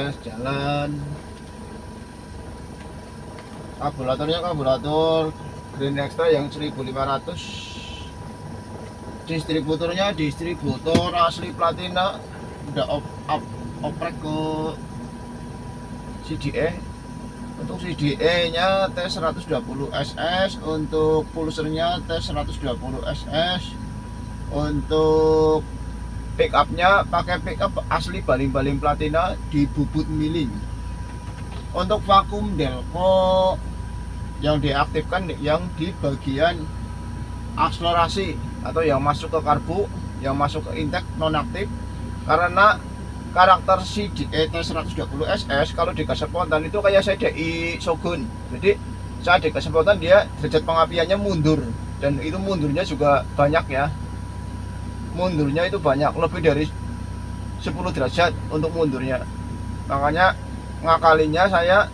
tes jalan. Karburator Green Extra yang 1500. Distributornya distributor asli Platina, udah oprek ke CDE. Untuk CDE nya T120 SS, untuk pulsernya T120 SS. Untuk pickupnya pakai pickup asli baling-baling Platina di bubut miling. Untuk vakum delco yang diaktifkan yang di bagian akselerasi atau yang masuk ke karbu, yang masuk ke intake nonaktif, karena karakter CDE T120 SS kalau dikasih spontan itu kayak CDI Shogun. Jadi saat dikasih spontan dia derajat pengapiannya mundur, dan itu mundurnya juga banyak ya. Mundurnya itu banyak, lebih dari 10 derajat untuk mundurnya. Makanya ngakalinya saya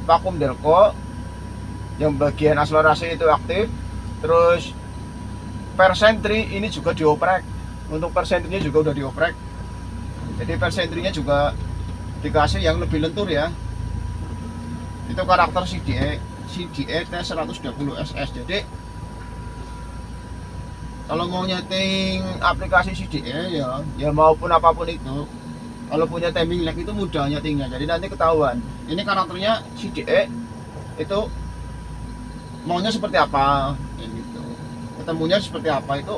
vakum delco yang bagian akselerasi itu aktif. Terus persentri ini juga dioprek. Untuk persentrinya juga udah dioprek. Jadi persentrinya juga dikasih yang lebih lentur ya. Itu karakter CDE T120 SS. Jadi kalau mau nyeting aplikasi CDE ya maupun apapun itu, kalau punya timing lag itu mudah nyetingnya. Jadi nanti ketahuan ini karakternya CDE itu maunya seperti apa gitu. Ketemunya seperti apa itu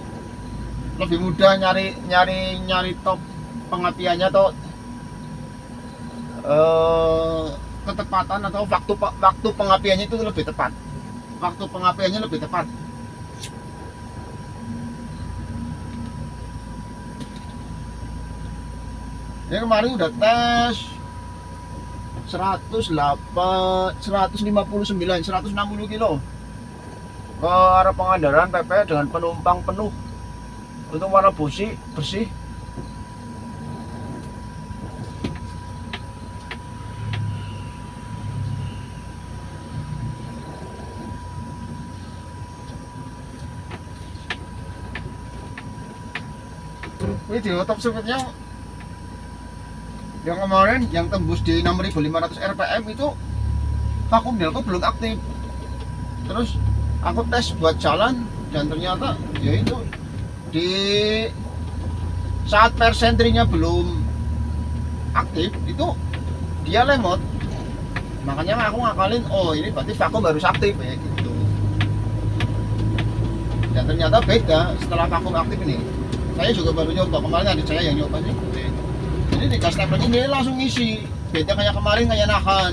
lebih mudah nyari top pengapiannya atau ketepatan atau waktu pengapiannya itu lebih tepat. Waktu pengapiannya lebih tepat. Ini kemarin udah tes 159 160 kilo ke arah Pangandaran PP dengan penumpang penuh. Untuk warna bersih. Ini di top speednya yang kemarin yang tembus di 6500 rpm itu vakum delco belum aktif. Terus aku tes buat jalan dan ternyata yaitu di saat persentrinya belum aktif itu dia lemot. Makanya aku ngakalin, oh ini berarti vakum harus aktif ya gitu. Dan ternyata beda setelah vakum aktif ini. Saya juga baru nyoba, kemarin ada saya yang nyoba sih. Jadi di gas stepler ini langsung ngisi. Beda kayak kemarin kayak nahan.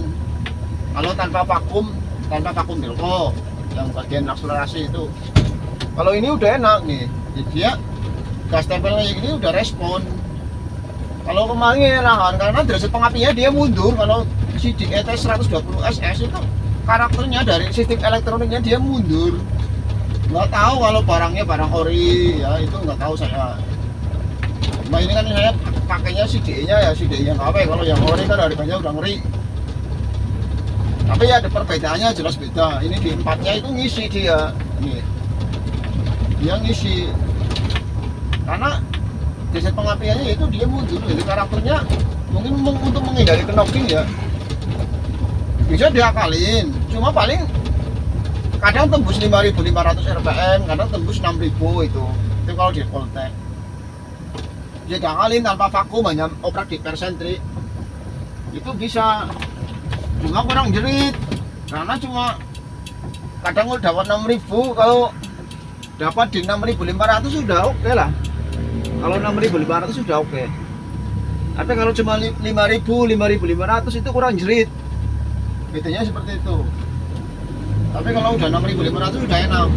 Kalau tanpa vakum delco yang bagian akselerasi itu. Kalau ini udah enak nih. Jadi dia gas stepler kayak gini udah respon. Kalau kemarin nahan karena derajat pengapiannya dia mundur. Kalau CDE T120 SS itu karakternya dari sistem elektroniknya dia mundur. Nggak tahu kalau barangnya barang ori ya, itu nggak tahu saya. Nah ini kan saya pakainya CDE-nya ya CDE yang KW. Kalau yang ori kan harganya udah ngeri. Tapi ya ada perbedaannya jelas beda. Ini di empatnya itu ngisi dia. Ini dia ngisi. Karena desain pengapiannya itu dia mundur. Jadi karakternya mungkin untuk menghindari knocking ya. Bisa diakalin. Cuma paling kadang tembus 5500 rpm, kadang tembus 6000 itu kalau di Voltec. Dia diakalin tanpa vakum, hanya oprek di persentri itu bisa. Cuma kurang jerit karena cuma kadang udah dapat 6000, kalau dapat di 6500 sudah oke lah. Kalau 6500 sudah oke. Tapi kalau cuma 5500 itu kurang jerit. Bedanya seperti itu. Tapi kalau udah 6500 sudah enak.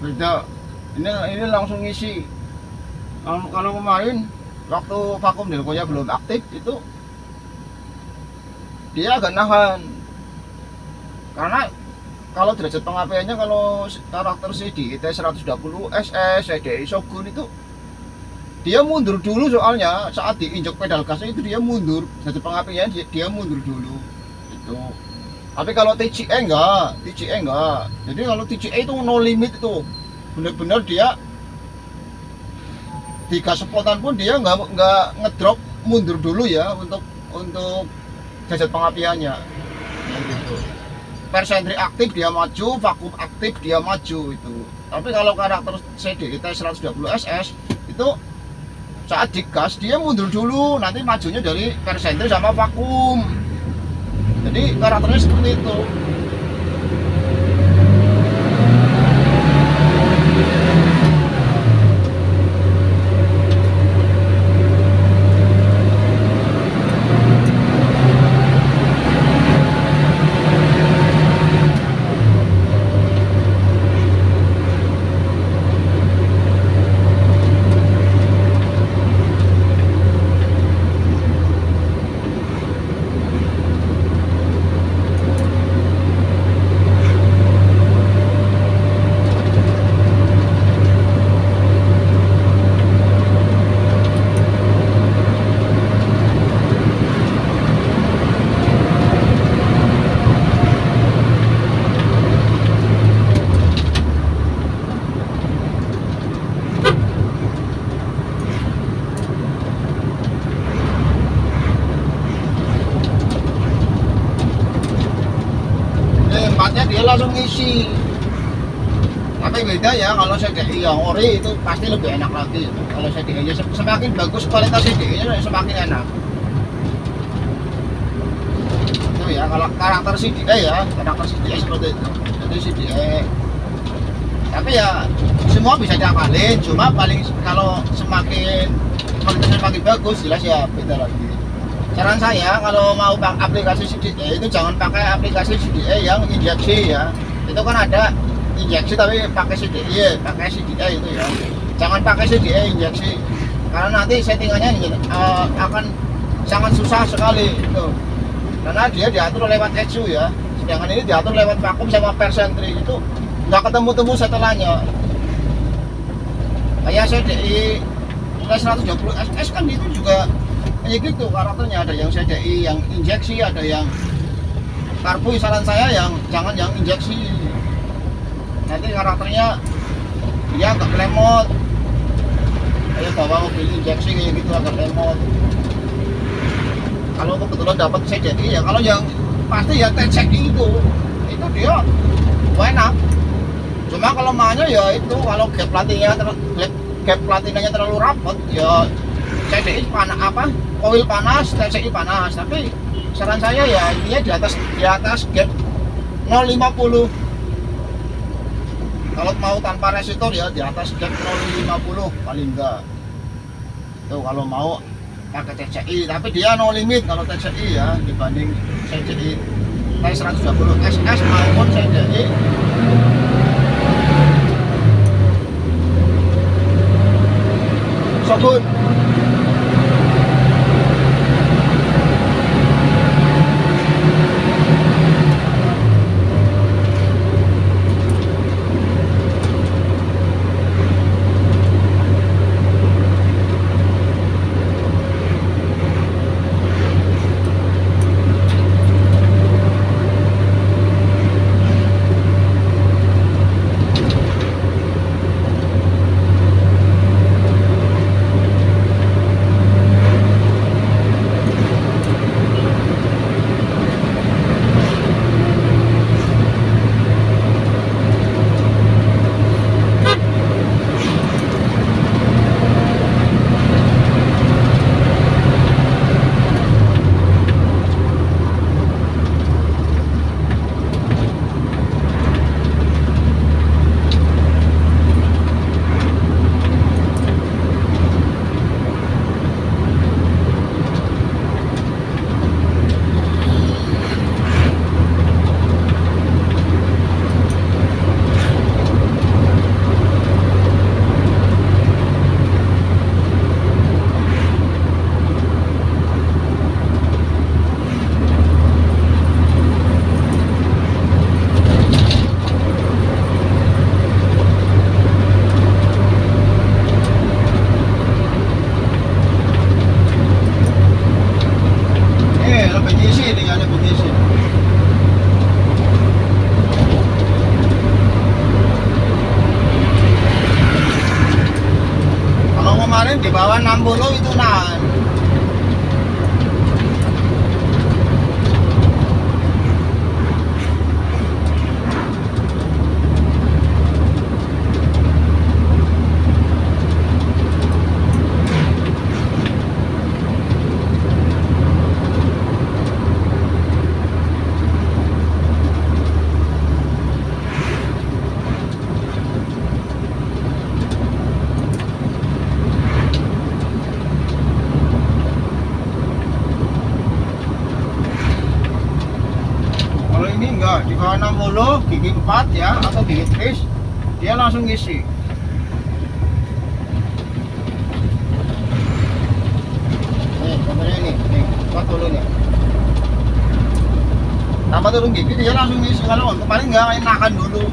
beda. Ini langsung ngisi. Kalau kemarin waktu vakum delconya belum aktif itu dia agak nahan, karena kalau derajat pengapiannya, kalau karakter CDI T120 SS, CDI Shogun itu dia mundur dulu, soalnya saat diinjak pedal gasnya itu dia mundur, derajat pengapiannya dia mundur dulu itu. Tapi kalau TCE enggak. Jadi kalau TCE itu no limit, itu bener-bener dia di gas spontan pun dia nggak ngedrop, mundur dulu ya untuk derajat pengapiannya gitu. Persentri aktif dia maju, vakum aktif dia maju itu. Tapi kalau karakter CDI T120 SS itu saat digas dia mundur dulu, nanti majunya dari persentri sama vakum. Jadi karakternya seperti itu. Dia langsung ngisi. Tapi beda ya, kalau CDI yang ori itu pasti lebih enak lagi. Kalau CDI nya semakin bagus kualitas CDI nya semakin enak itu ya. Kalau karakter CDI ya, karakter CDI seperti itu. Jadi CDI, tapi ya semua bisa diakalin, cuma paling kalau semakin kualitasnya semakin bagus jelas ya beda lagi. Saran saya kalau mau aplikasi CDI itu jangan pakai aplikasi CDI yang injeksi ya. Itu kan ada injeksi tapi pakai CDI itu ya. Jangan pakai CDI injeksi, karena nanti settingannya akan sangat susah sekali itu. Karena dia diatur lewat ECU ya. Sedangkan ini diatur lewat vakum sama persentri, itu nggak ketemu-temu setelannya. Kayak CDI T120 SS kan itu juga kayak gitu karakternya, ada yang CDI yang injeksi, ada yang karbu. Saran saya jangan yang injeksi, nanti karakternya dia agak lemot, kayak bawa mobil injeksi kayak gitu, agak lemot. Kalau kebetulan dapat CDI ya, kalau yang pasti ya TCI itu dia enak. Cuma kalau mahnya ya itu, kalau gap platinanya terlalu rapat ya CDI koil panas, TCI panas. Tapi saran saya ya intinya di atas gap 050. Kalau mau tanpa resistor ya di atas gap 050 paling enggak. Itu kalau mau pakai TCI, tapi dia no limit kalau TCI ya, dibanding CDI T120 SS maupun CDI Shogun. bawah 60 itu nahan. Enggak, di bawah 60 gigi 4 ya atau gigi kris dia langsung ngisi. Nih contohnya ini, nih 40 nih tambah turun gigi dia langsung ngisi. Kalau kemarin enggak, enakan dulu.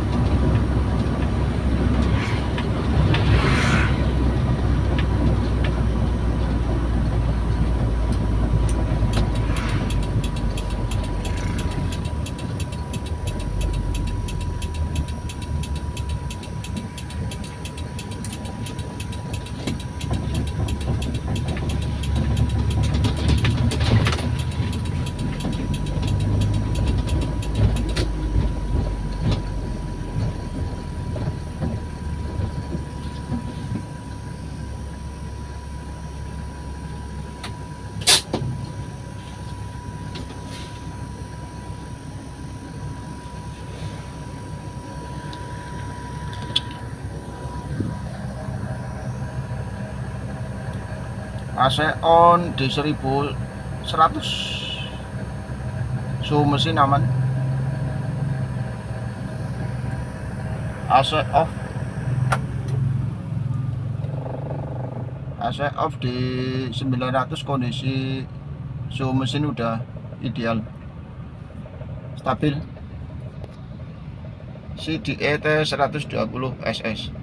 AC on di 1100, suhu mesin aman. AC off, AC off di 900, kondisi suhu mesin udah ideal, stabil. CDE T120 SS.